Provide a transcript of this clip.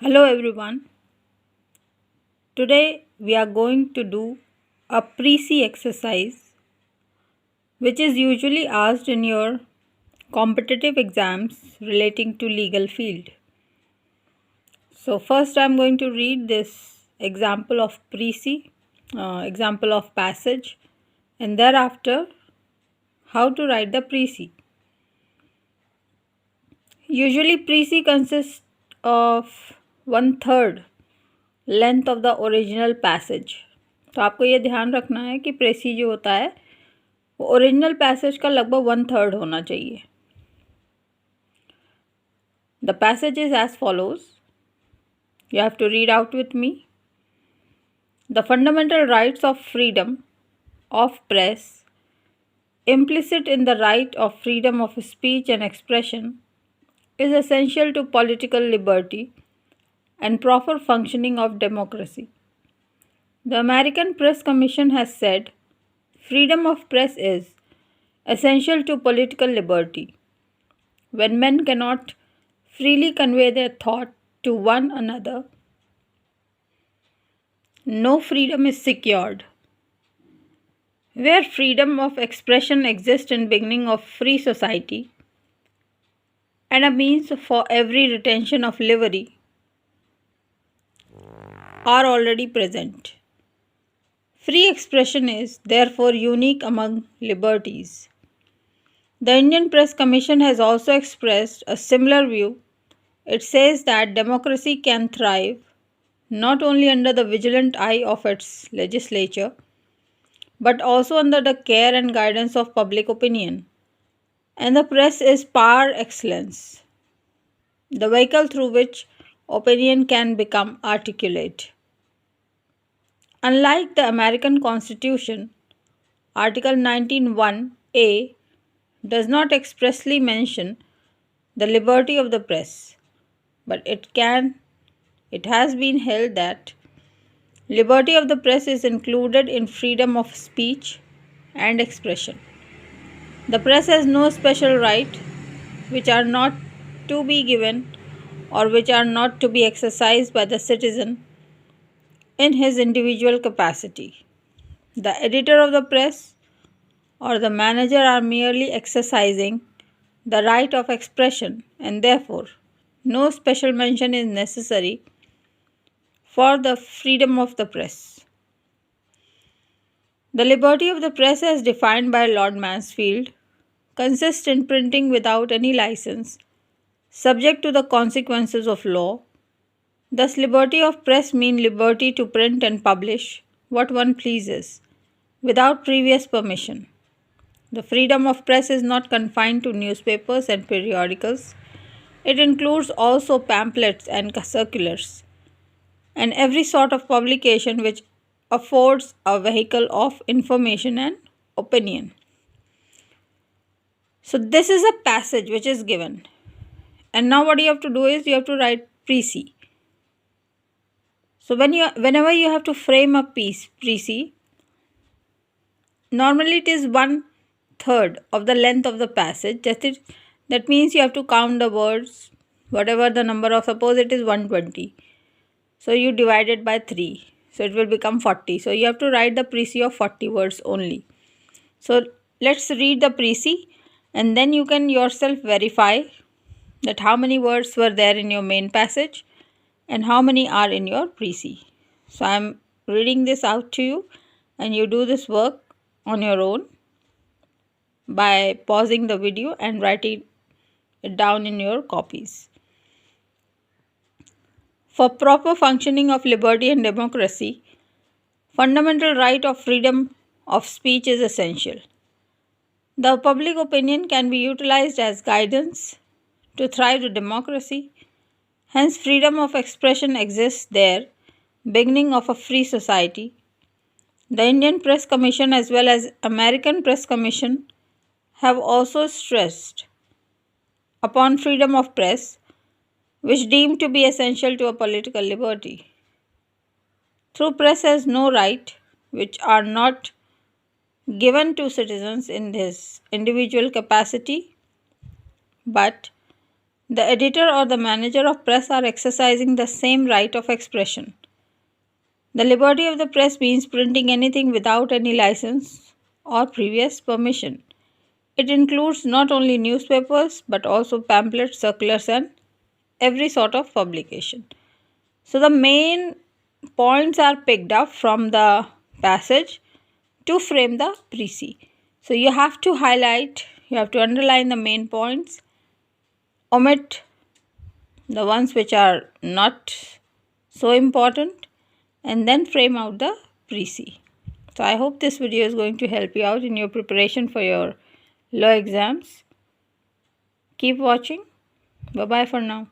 Hello everyone. Today we are going to do a pre-C exercise which is usually asked in your competitive exams relating to legal field. So first I am going to read this example of pre-C, example of passage, and thereafter how to write the pre-C. Usually pre-C consists of 1/3 length of the original passage. तो आपको ये ध्यान रखना है कि प्रेसी जो होता है वो ओरिजिनल पैसेज का लगभग 1/3 होना चाहिए। The passage is as follows, you have to read out with me. The fundamental rights of freedom of press implicit in the right of freedom of speech and expression is essential to political liberty and proper functioning of democracy. The American Press Commission has said freedom of press is essential to political liberty. When men cannot freely convey their thought to one another, no freedom is secured. Where freedom of expression exists in beginning of free society and a means for every retention of liberty are already present. Free expression is therefore unique among liberties. The Indian Press Commission has also expressed a similar view. It says that democracy can thrive not only under the vigilant eye of its legislature, but also under the care and guidance of public opinion. And the press is par excellence, the vehicle through which opinion can become articulate. Unlike the American Constitution, Article 19(1)(a) does not expressly mention the liberty of the press, but it has been held that liberty of the press is included in freedom of speech and expression. The press has no special right which are not to be given or which are not to be exercised by the citizen in his individual capacity. The editor of the press or the manager are merely exercising the right of expression, and therefore no special mention is necessary for the freedom of the press. The liberty of the press as defined by Lord Mansfield consists in printing without any license, subject to the consequences of law. Thus, liberty of press means liberty to print and publish what one pleases, without previous permission. The freedom of press is not confined to newspapers and periodicals. It includes also pamphlets and circulars, and every sort of publication which affords a vehicle of information and opinion. So this is a passage which is given. And now what you have to do is you have to write pre-C. So whenever you have to frame a piece pre-C, normally it is 1/3 of the length of the passage. That means you have to count the words, whatever the number of, suppose it is 120. So you divide it by 3. So it will become 40. So you have to write the pre-C of 40 words only. So let's read the pre-C and then you can yourself verify that how many words were there in your main passage and how many are in your pre-C. So I am reading this out to you and you do this work on your own by pausing the video and writing it down in your copies. For proper functioning of liberty and democracy, fundamental right of freedom of speech is essential. The public opinion can be utilized as guidance to thrive to democracy. Hence, freedom of expression exists there, beginning of a free society. The Indian Press Commission as well as American Press Commission have also stressed upon freedom of press, which deemed to be essential to a political liberty. Through press has no right which are not given to citizens in this individual capacity, but The editor or the manager of press are exercising the same right of expression. The liberty of the press means printing anything without any license or previous permission. It includes not only newspapers but also pamphlets, circulars, and every sort of publication. So the main points are picked up from the passage to frame the précis. So you have to highlight, you have to underline the main points, omit the ones which are not so important, and then frame out the précis. So I hope this video is going to help you out in your preparation for your law exams. Keep watching. Bye bye for now.